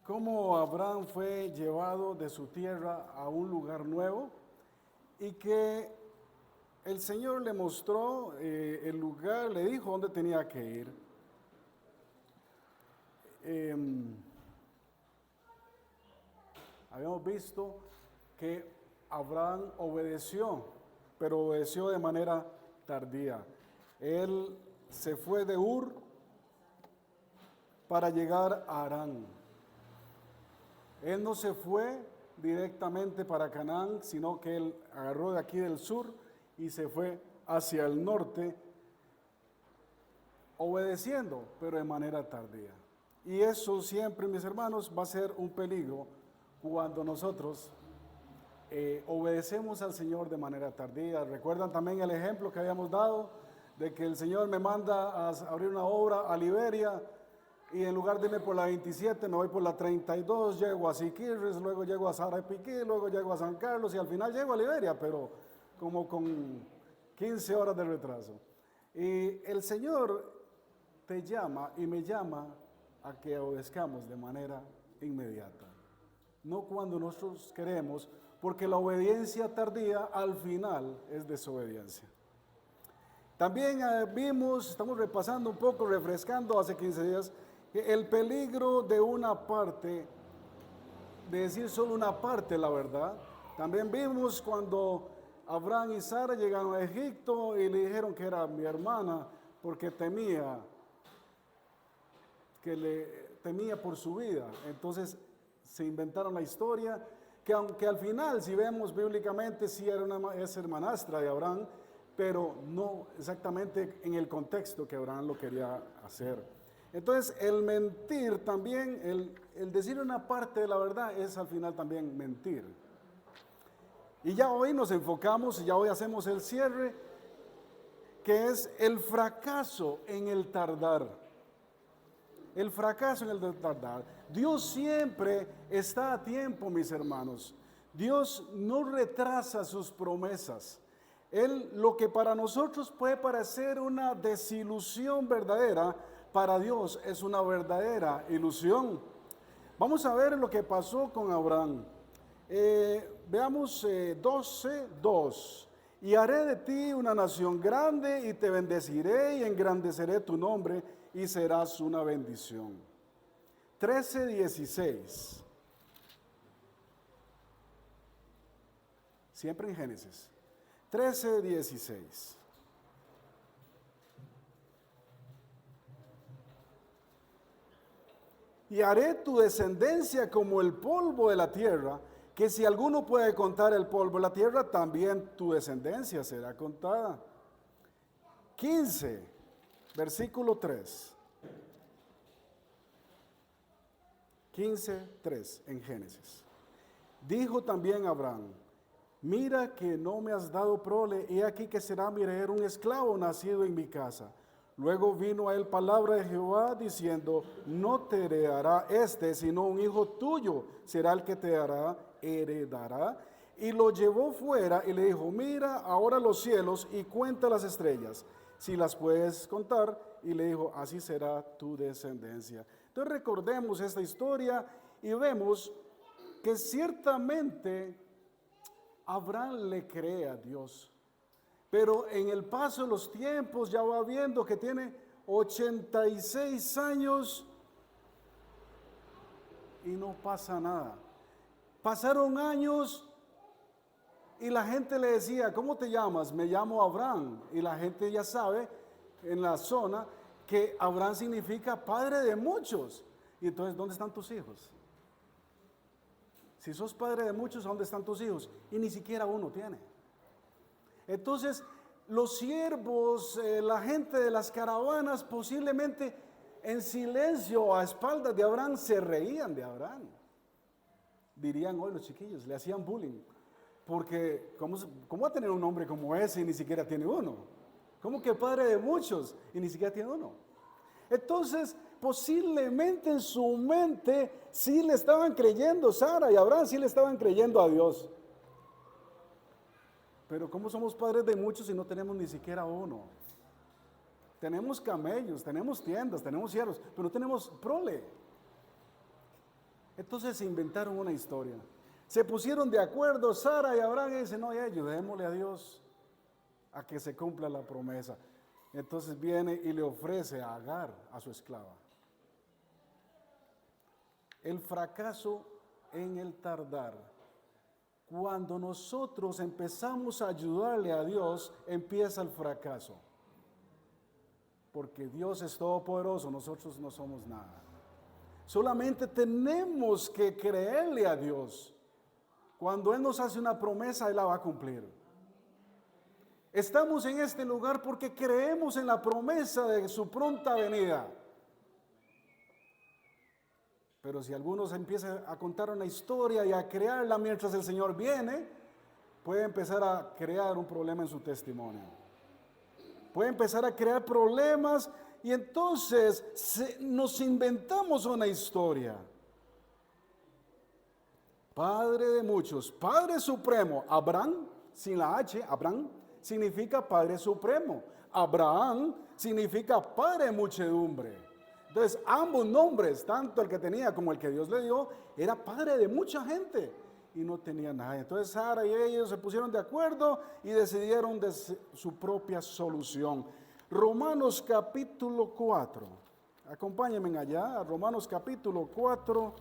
cómo Abraham fue llevado de su tierra a un lugar nuevo y que el Señor le mostró el lugar, le dijo dónde tenía que ir. Habíamos visto que Abraham obedeció, pero obedeció de manera tardía. Él se fue de Ur para llegar a Harán. Él no se fue directamente para Canaán, sino que él agarró de aquí del sur y se fue hacia el norte, obedeciendo, pero de manera tardía. Y eso siempre, mis hermanos, va a ser un peligro cuando nosotros obedecemos al Señor de manera tardía. Recuerdan también el ejemplo que habíamos dado de que el Señor me manda a abrir una obra a Liberia y en lugar de irme por la 27 me voy por la 32, llego a Siquirres, luego llego a Sarapiquí, luego llego a San Carlos y al final llego a Liberia, pero como con 15 horas de retraso. Y el Señor te llama y me llama a que obedezcamos de manera inmediata, no cuando nosotros queremos, porque la obediencia tardía al final es desobediencia. También estamos repasando un poco, refrescando hace 15 días, que el peligro de una parte, de decir solo una parte la verdad. También vimos cuando Abraham y Sara llegaron a Egipto y le dijeron que era mi hermana porque temía por su vida. Entonces se inventaron la historia que aunque al final, si vemos bíblicamente, sí es hermanastra de Abraham, pero no exactamente en el contexto que Abraham lo quería hacer. Entonces el mentir también, el decir una parte de la verdad es al final también mentir. Y ya hoy nos enfocamos, y ya hoy hacemos el cierre, que es el fracaso en el tardar. El fracaso en el tardar. Dios siempre está a tiempo, mis hermanos. Dios no retrasa sus promesas. Lo que para nosotros puede parecer una desilusión verdadera, para Dios es una verdadera ilusión. Vamos a ver lo que pasó con Abraham. Veamos 12:2. Y haré de ti una nación grande y te bendeciré y engrandeceré tu nombre y serás una bendición. 13:16. Siempre en Génesis. 13:16. Y haré tu descendencia como el polvo de la tierra, que si alguno puede contar el polvo de la tierra, también tu descendencia será contada. 15, versículo 3. 15:3 en Génesis. Dijo también Abraham: mira que no me has dado prole, he aquí que será mi heredero un esclavo nacido en mi casa. Luego vino a él palabra de Jehová diciendo: no te heredará sino un hijo tuyo será el que te heredará. Y lo llevó fuera y le dijo: mira ahora los cielos y cuenta las estrellas, si las puedes contar. Y le dijo: así será tu descendencia. Entonces recordemos esta historia y vemos que ciertamente Abraham le cree a Dios, pero en el paso de los tiempos ya va viendo que tiene 86 años y no pasa nada. Pasaron años y la gente le decía: ¿cómo te llamas? Me llamo Abraham. Y la gente ya sabe en la zona que Abraham significa padre de muchos. Y entonces, ¿dónde están tus hijos? Si sos padre de muchos, ¿dónde están tus hijos? Y ni siquiera uno tiene. Entonces, los siervos, la gente de las caravanas, posiblemente en silencio a espaldas de Abraham, se reían de Abraham. Dirían hoy los chiquillos, le hacían bullying. Porque, ¿cómo va a tener un hombre como ese y ni siquiera tiene uno? ¿Cómo que padre de muchos y ni siquiera tiene uno? Entonces, posiblemente en su mente sí le estaban creyendo, Sara y Abraham sí le estaban creyendo a Dios. Pero ¿cómo somos padres de muchos si no tenemos ni siquiera uno? Tenemos camellos, tenemos tiendas, tenemos siervos, pero no tenemos prole. Entonces se inventaron una historia. Se pusieron de acuerdo Sara y Abraham y dicen, no, ya ayudémosle a Dios a que se cumpla la promesa. Entonces viene y le ofrece a Agar, a su esclava. El fracaso en el tardar. Cuando nosotros empezamos a ayudarle a Dios, empieza el fracaso. Porque Dios es todopoderoso, nosotros no somos nada. Solamente tenemos que creerle a Dios. Cuando Él nos hace una promesa, Él la va a cumplir. Estamos en este lugar porque creemos en la promesa de su pronta venida. Pero si algunos empiezan a contar una historia y a crearla mientras el Señor viene, puede empezar a crear un problema en su testimonio. Puede empezar a crear problemas y entonces nos inventamos una historia. Padre de muchos, Padre Supremo, Abraham, sin la H, Abraham, significa Padre Supremo. Abraham significa Padre de muchedumbre. Entonces, ambos nombres, tanto el que tenía como el que Dios le dio, era padre de mucha gente y no tenía nada. Entonces, Sara y ellos se pusieron de acuerdo y decidieron de su propia solución. Romanos capítulo 4. Acompáñenme allá, a Romanos capítulo 4.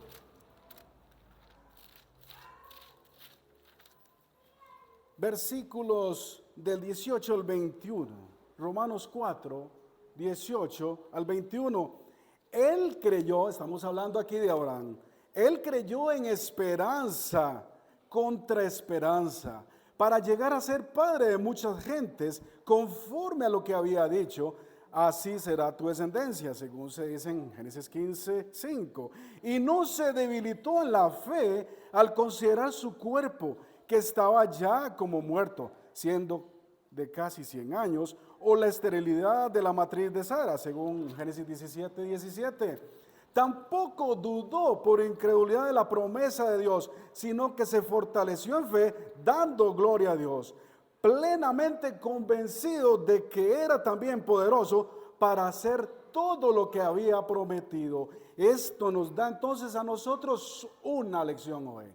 Versículos del 18 al 21. Romanos 4, 18 al 21. Él creyó, estamos hablando aquí de Abraham, él creyó en esperanza contra esperanza, para llegar a ser padre de muchas gentes, conforme a lo que había dicho, así será tu descendencia, según se dice en Génesis 15, 5. Y no se debilitó en la fe al considerar su cuerpo, que estaba ya como muerto, siendo de casi 100 años, o la esterilidad de la matriz de Sara, según Génesis 17, 17. Tampoco dudó por incredulidad de la promesa de Dios, sino que se fortaleció en fe, dando gloria a Dios, plenamente convencido de que era también poderoso para hacer todo lo que había prometido. Esto nos da entonces a nosotros una lección hoy.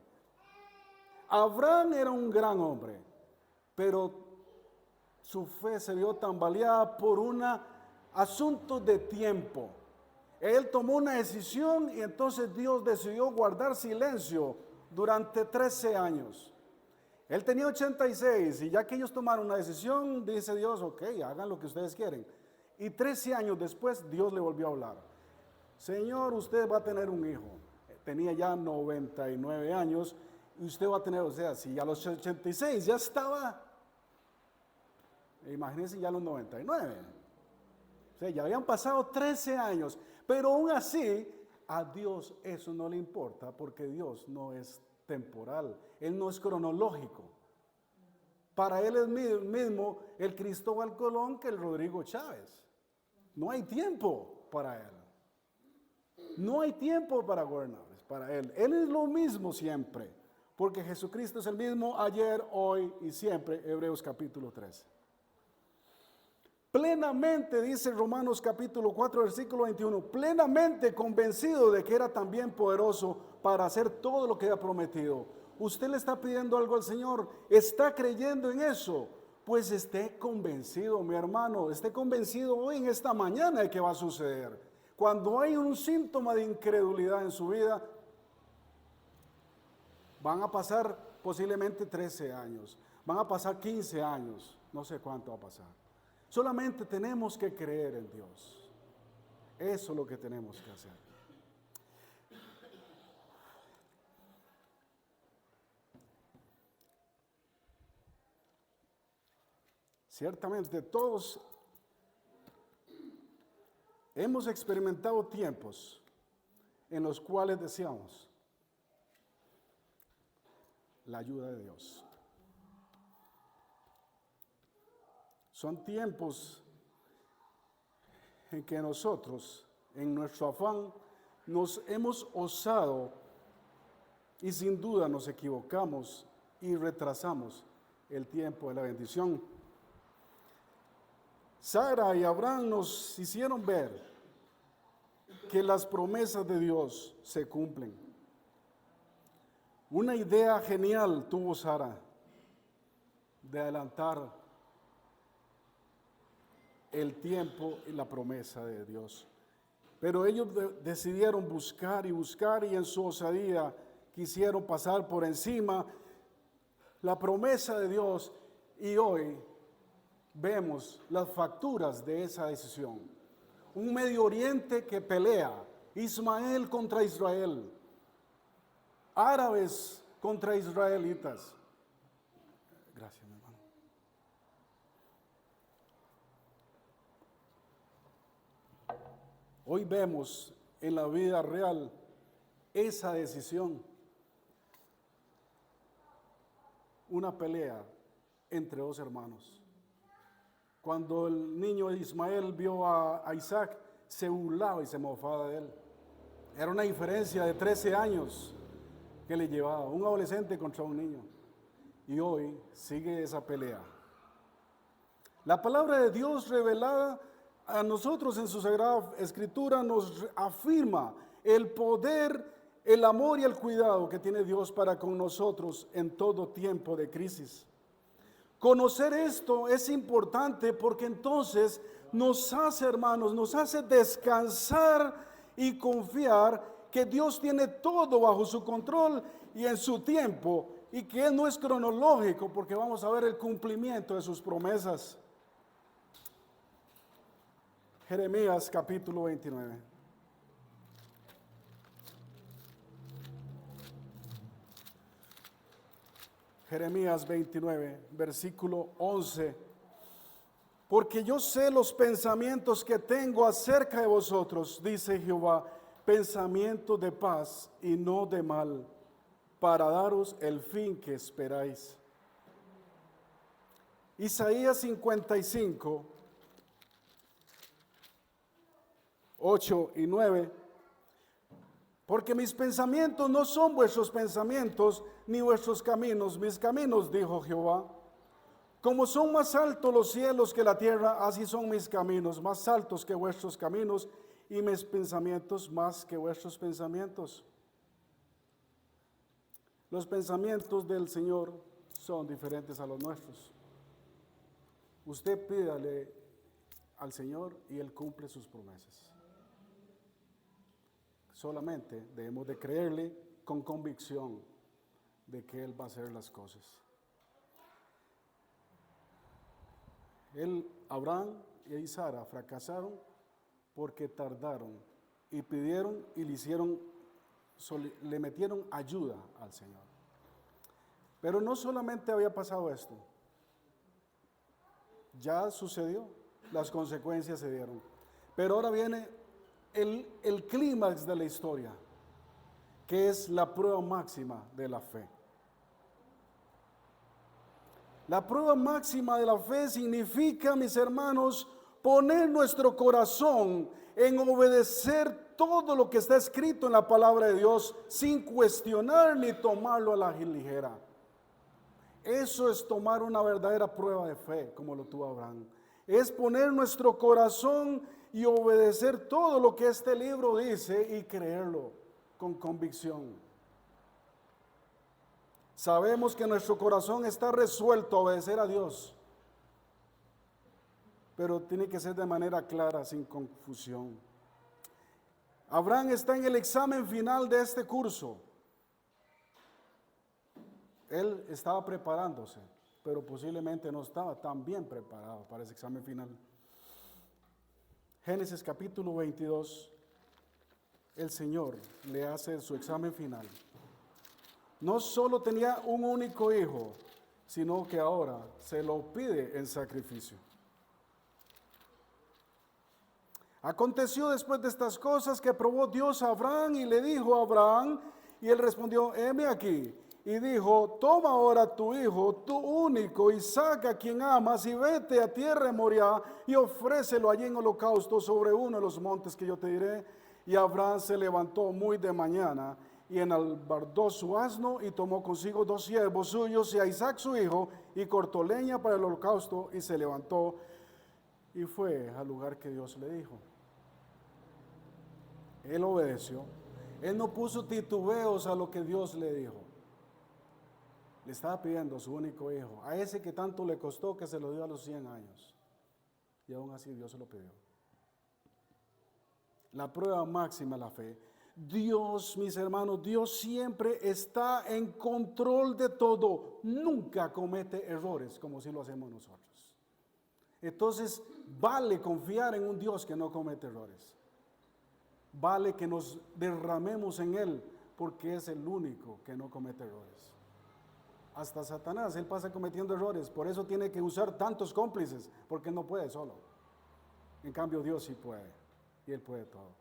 Abraham era un gran hombre, pero su fe se vio tambaleada por un asunto de tiempo. Él tomó una decisión y entonces Dios decidió guardar silencio durante 13 años. Él tenía 86 y ya que ellos tomaron una decisión, dice Dios, ok, hagan lo que ustedes quieren. Y 13 años después Dios le volvió a hablar. Señor, usted va a tener un hijo. Tenía ya 99 años y usted va a tener, o sea, si a los 86 ya estaba, imagínense ya a los 99. O sea, ya habían pasado 13 años, pero aún así a Dios eso no le importa porque Dios no es temporal, Él no es cronológico. Para Él es mismo el Cristóbal Colón que el Rodrigo Chávez. No hay tiempo para Él. No hay tiempo para gobernadores, para Él. Él es lo mismo siempre, porque Jesucristo es el mismo ayer, hoy y siempre, Hebreos capítulo 13. Plenamente, dice Romanos capítulo 4, versículo 21, plenamente convencido de que era también poderoso para hacer todo lo que había prometido. Usted le está pidiendo algo al Señor, está creyendo en eso, pues esté convencido, mi hermano, esté convencido hoy en esta mañana de que va a suceder. Cuando hay un síntoma de incredulidad en su vida, van a pasar posiblemente 13 años, van a pasar 15 años, no sé cuánto va a pasar. Solamente tenemos que creer en Dios. Eso es lo que tenemos que hacer. Ciertamente todos hemos experimentado tiempos en los cuales deseamos la ayuda de Dios. Son tiempos en que nosotros, en nuestro afán, nos hemos osado y sin duda nos equivocamos y retrasamos el tiempo de la bendición. Sara y Abraham nos hicieron ver que las promesas de Dios se cumplen. Una idea genial tuvo Sara de adelantar el tiempo y la promesa de Dios. Pero ellos decidieron buscar y buscar, y en su osadía quisieron pasar por encima la promesa de Dios, y hoy vemos las facturas de esa decisión. Un Medio Oriente que pelea, Ismael contra Israel, árabes contra israelitas. Gracias, mi hermano. Hoy vemos en la vida real esa decisión, una pelea entre dos hermanos. Cuando el niño Ismael vio a Isaac, se burlaba y se mofaba de él. Era una diferencia de 13 años que le llevaba, un adolescente contra un niño. Y hoy sigue esa pelea. La palabra de Dios revelada a nosotros en su Sagrada Escritura nos afirma el poder, el amor y el cuidado que tiene Dios para con nosotros en todo tiempo de crisis. Conocer esto es importante porque entonces nos hace, hermanos, nos hace descansar y confiar que Dios tiene todo bajo su control y en su tiempo, y que Él no es cronológico, porque vamos a ver el cumplimiento de sus promesas. Jeremías capítulo 29. Jeremías 29, versículo 11. Porque yo sé los pensamientos que tengo acerca de vosotros, dice Jehová, pensamientos de paz y no de mal, para daros el fin que esperáis. Isaías 55, 8 y 9. Porque mis pensamientos no son vuestros pensamientos, ni vuestros caminos mis caminos, dijo Jehová. Como son más altos los cielos que la tierra, así son mis caminos, más altos que vuestros caminos, y mis pensamientos más que vuestros pensamientos. Los pensamientos del Señor son diferentes a los nuestros. Usted pídale al Señor y Él cumple sus promesas. Solamente debemos de creerle con convicción de que Él va a hacer las cosas. Abraham y Sara fracasaron porque tardaron y pidieron y le metieron ayuda al Señor. Pero no solamente había pasado esto, ya sucedió, las consecuencias se dieron. Pero ahora viene el clímax de la historia, que es la prueba máxima de la fe. La prueba máxima de la fe significa, mis hermanos, poner nuestro corazón en obedecer todo lo que está escrito en la palabra de Dios sin cuestionar ni tomarlo a la ligera. Eso es tomar una verdadera prueba de fe, como lo tuvo Abraham. Es poner nuestro corazón y obedecer todo lo que este libro dice y creerlo con convicción. Sabemos que nuestro corazón está resuelto a obedecer a Dios, pero tiene que ser de manera clara, sin confusión. Abraham está en el examen final de este curso. Él estaba preparándose, pero posiblemente no estaba tan bien preparado para ese examen final. Génesis capítulo 22, el Señor le hace su examen final. No solo tenía un único hijo, sino que ahora se lo pide en sacrificio. Aconteció después de estas cosas que probó Dios a Abraham y le dijo a Abraham, y él respondió, heme aquí. Y dijo, toma ahora tu hijo, tu único, Isaac, a quien amas, y vete a tierra de Moriah y ofrécelo allí en holocausto sobre uno de los montes que yo te diré. Y Abraham se levantó muy de mañana y enalbardó su asno y tomó consigo 2 siervos suyos y a Isaac su hijo y cortó leña para el holocausto y se levantó y fue al lugar que Dios le dijo. Él obedeció. Él no puso titubeos a lo que Dios le dijo. Le estaba pidiendo a su único hijo, a ese que tanto le costó, que se lo dio a los 100 años. Y aún así Dios se lo pidió. La prueba máxima es la fe. Dios, mis hermanos, Dios siempre está en control de todo. Nunca comete errores como si lo hacemos nosotros. Entonces, vale confiar en un Dios que no comete errores. Vale que nos derramemos en Él, porque es el único que no comete errores. Hasta Satanás, él pasa cometiendo errores, por eso tiene que usar tantos cómplices, porque no puede solo. En cambio, Dios sí puede, y Él puede todo.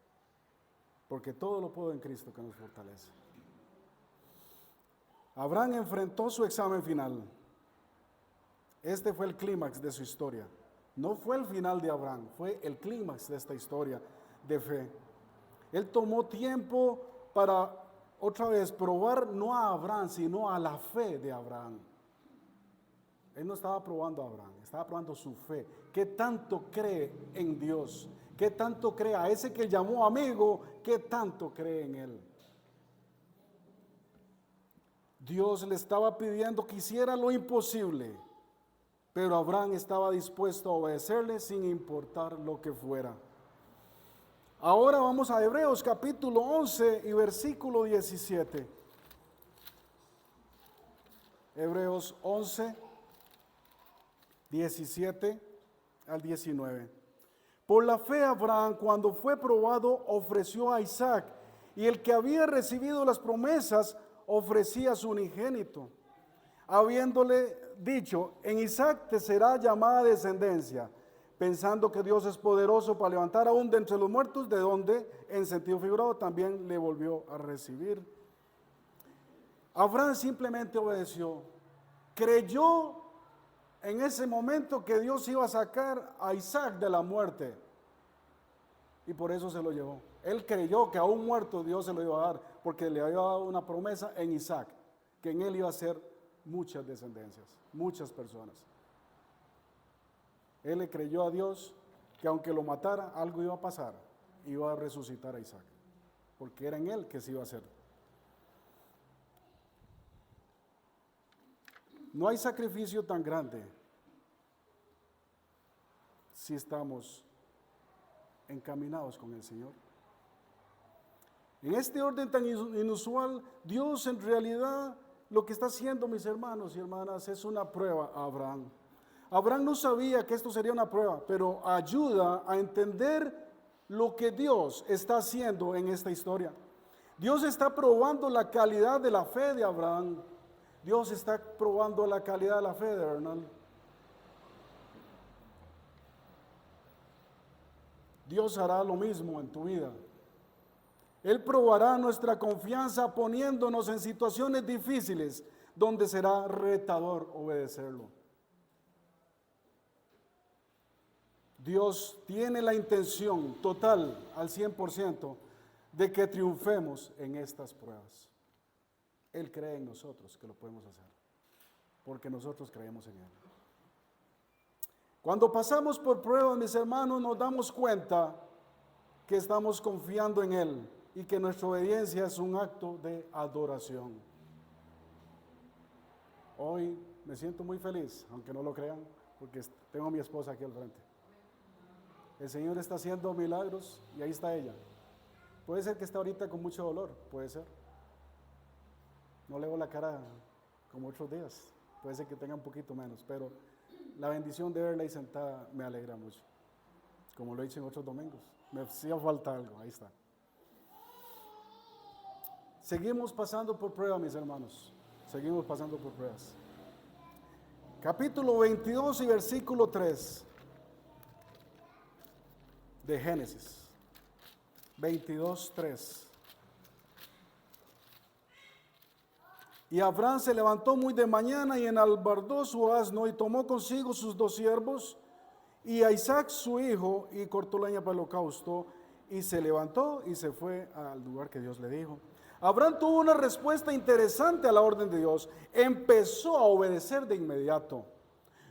Porque todo lo puedo en Cristo que nos fortalece. Abraham enfrentó su examen final. Este fue el clímax de su historia. No fue el final de Abraham, fue el clímax de esta historia de fe. Él tomó tiempo para otra vez probar no a Abraham, sino a la fe de Abraham. Él no estaba probando a Abraham, estaba probando su fe. ¿Qué tanto cree en Dios? ¿Qué tanto cree a ese que llamó amigo? ¿Qué tanto cree en Él? Dios le estaba pidiendo que hiciera lo imposible, pero Abraham estaba dispuesto a obedecerle sin importar lo que fuera. Ahora vamos a Hebreos capítulo 11 y versículo 17. Hebreos 11, 17 al 19. Por la fe Abraham, cuando fue probado, ofreció a Isaac, y el que había recibido las promesas ofrecía a su unigénito, habiéndole dicho: en Isaac te será llamada descendencia, pensando que Dios es poderoso para levantar aún de entre los muertos, de donde, en sentido figurado, también le volvió a recibir. Abraham simplemente obedeció, creyó en ese momento que Dios iba a sacar a Isaac de la muerte, y por eso se lo llevó. Él creyó que aún muerto Dios se lo iba a dar, porque le había dado una promesa en Isaac, que en él iba a ser muchas descendencias, muchas personas. Él le creyó a Dios que aunque lo matara, algo iba a pasar, iba a resucitar a Isaac, porque era en él que se iba a hacer. No hay sacrificio tan grande si estamos encaminados con el Señor. En este orden tan inusual, Dios en realidad lo que está haciendo, mis hermanos y hermanas, es una prueba a Abraham. Abraham no sabía que esto sería una prueba, pero ayuda a entender lo que Dios está haciendo en esta historia. Dios está probando la calidad de la fe de Abraham. Dios está probando la calidad de la fe de Hernán. Dios hará lo mismo en tu vida. Él probará nuestra confianza poniéndonos en situaciones difíciles donde será retador obedecerlo. Dios tiene la intención total, al 100%, de que triunfemos en estas pruebas. Él cree en nosotros que lo podemos hacer, porque nosotros creemos en Él. Cuando pasamos por pruebas, mis hermanos, nos damos cuenta que estamos confiando en Él y que nuestra obediencia es un acto de adoración. Hoy me siento muy feliz, aunque no lo crean, porque tengo a mi esposa aquí al frente. El Señor está haciendo milagros y ahí está ella. Puede ser que esté ahorita con mucho dolor, puede ser. No le veo la cara como otros días, puede ser que tenga un poquito menos, pero la bendición de verla ahí sentada me alegra mucho. Como lo he dicho en otros domingos, me hacía falta algo, ahí está. Seguimos pasando por pruebas, mis hermanos, seguimos pasando por pruebas. Capítulo 22 y versículo 3 de Génesis, 22:3. Y Abraham se levantó muy de mañana y enalbardó su asno y tomó consigo sus 2 siervos y a Isaac su hijo y cortó leña para el holocausto y se levantó y se fue al lugar que Dios le dijo. Abraham tuvo una respuesta interesante a la orden de Dios. Empezó a obedecer de inmediato.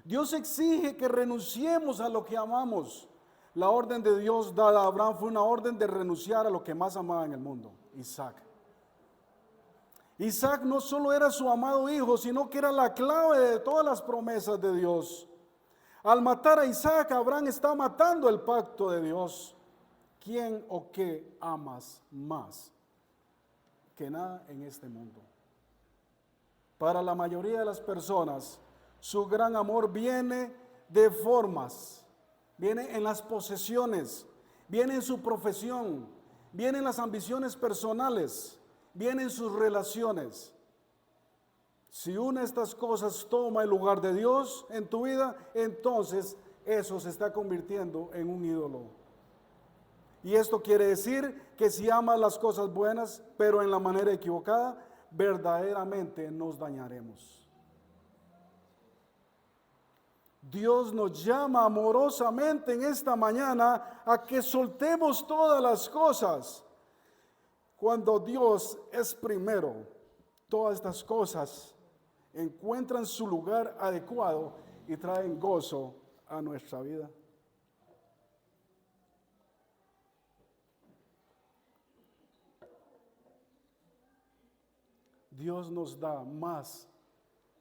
Dios exige que renunciemos a lo que amamos. La orden de Dios dada a Abraham fue una orden de renunciar a lo que más amaba en el mundo, Isaac. Isaac no solo era su amado hijo, sino que era la clave de todas las promesas de Dios. Al matar a Isaac, Abraham está matando el pacto de Dios. ¿Quién o qué amas más que nada en este mundo? Para la mayoría de las personas, su gran amor viene de formas, viene en las posesiones, viene en su profesión, viene en las ambiciones personales, viene en sus relaciones. Si una de estas cosas toma el lugar de Dios en tu vida, entonces eso se está convirtiendo en un ídolo. Y esto quiere decir que si amas las cosas buenas, pero en la manera equivocada, verdaderamente nos dañaremos. Dios nos llama amorosamente en esta mañana a que soltemos todas las cosas. Cuando Dios es primero, todas estas cosas encuentran su lugar adecuado y traen gozo a nuestra vida. Dios nos da más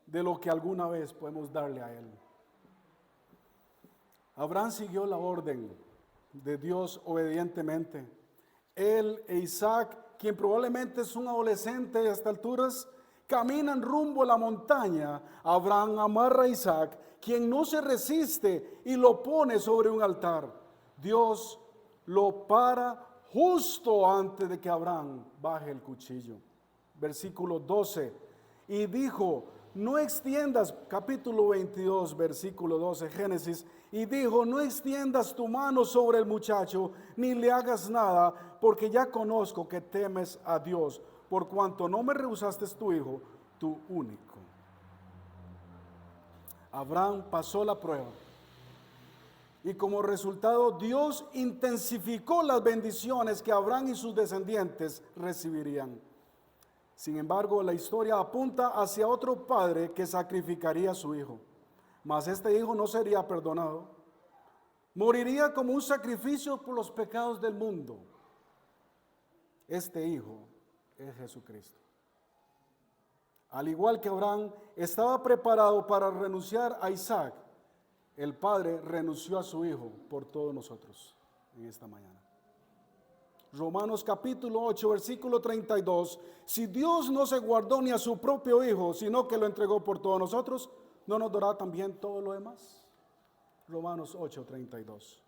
de lo que alguna vez podemos darle a Él. Abraham siguió la orden de Dios obedientemente. Él e Isaac, quien probablemente es un adolescente a estas alturas, caminan rumbo a la montaña. Abraham amarra a Isaac, quien no se resiste y lo pone sobre un altar. Dios lo para justo antes de que Abraham baje el cuchillo. Versículo 12. Y dijo, no extiendas, capítulo 22, versículo 12, Génesis. Y dijo, no extiendas tu mano sobre el muchacho, ni le hagas nada, porque ya conozco que temes a Dios, por cuanto no me rehusaste tu hijo, tu único. Abraham pasó la prueba. Y como resultado, Dios intensificó las bendiciones que Abraham y sus descendientes recibirían. Sin embargo, la historia apunta hacia otro padre que sacrificaría a su hijo. Mas este hijo no sería perdonado. Moriría como un sacrificio por los pecados del mundo. Este hijo es Jesucristo. Al igual que Abraham estaba preparado para renunciar a Isaac, el padre renunció a su hijo por todos nosotros en esta mañana. Romanos capítulo 8, versículo 32. Si Dios no se guardó ni a su propio hijo, sino que lo entregó por todos nosotros, ¿no nos dará también todo lo demás? Romanos 8, 32.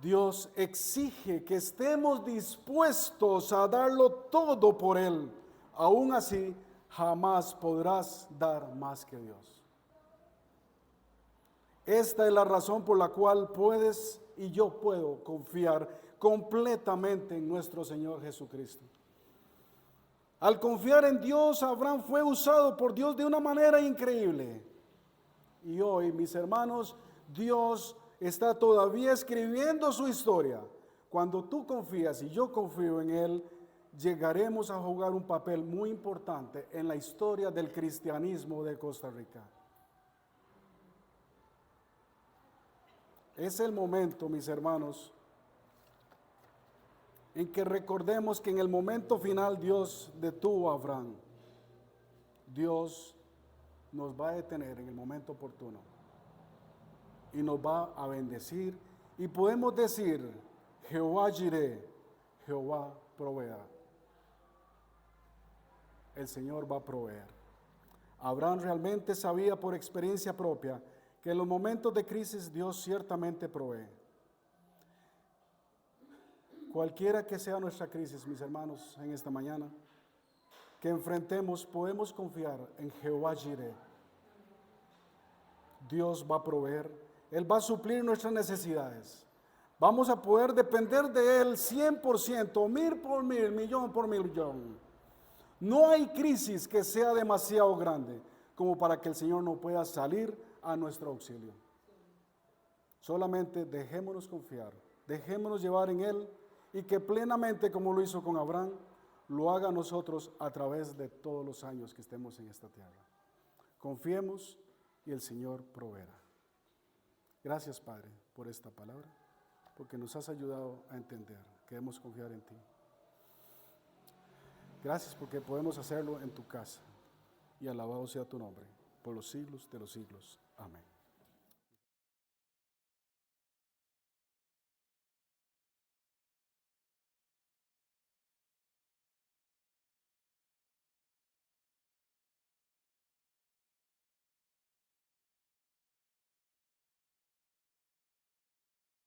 Dios exige que estemos dispuestos a darlo todo por Él. Aún así, jamás podrás dar más que Dios. Esta es la razón por la cual puedes y yo puedo confiar completamente en nuestro Señor Jesucristo. Al confiar en Dios, Abraham fue usado por Dios de una manera increíble. Y hoy, mis hermanos, Dios está todavía escribiendo su historia. Cuando tú confías y yo confío en Él, llegaremos a jugar un papel muy importante en la historia del cristianismo de Costa Rica. Es el momento, mis hermanos, en que recordemos que en el momento final Dios detuvo a Abraham. Dios nos va a detener en el momento oportuno y nos va a bendecir y podemos decir, Jehová Jireh, Jehová proveerá. El Señor va a proveer. Abraham realmente sabía por experiencia propia que en los momentos de crisis Dios ciertamente provee. Cualquiera que sea nuestra crisis, mis hermanos, en esta mañana, que enfrentemos, podemos confiar en Jehová Jireh. Dios va a proveer, Él va a suplir nuestras necesidades. Vamos a poder depender de Él 100%, mil por mil, millón por millón. No hay crisis que sea demasiado grande como para que el Señor no pueda salir a nuestro auxilio. Solamente dejémonos confiar, dejémonos llevar en Él y que plenamente, como lo hizo con Abraham, lo haga a nosotros a través de todos los años que estemos en esta tierra. Confiemos y el Señor proveerá. Gracias, Padre, por esta palabra, porque nos has ayudado a entender. Queremos confiar en ti. Gracias porque podemos hacerlo en tu casa. Y alabado sea tu nombre por los siglos de los siglos. Amén.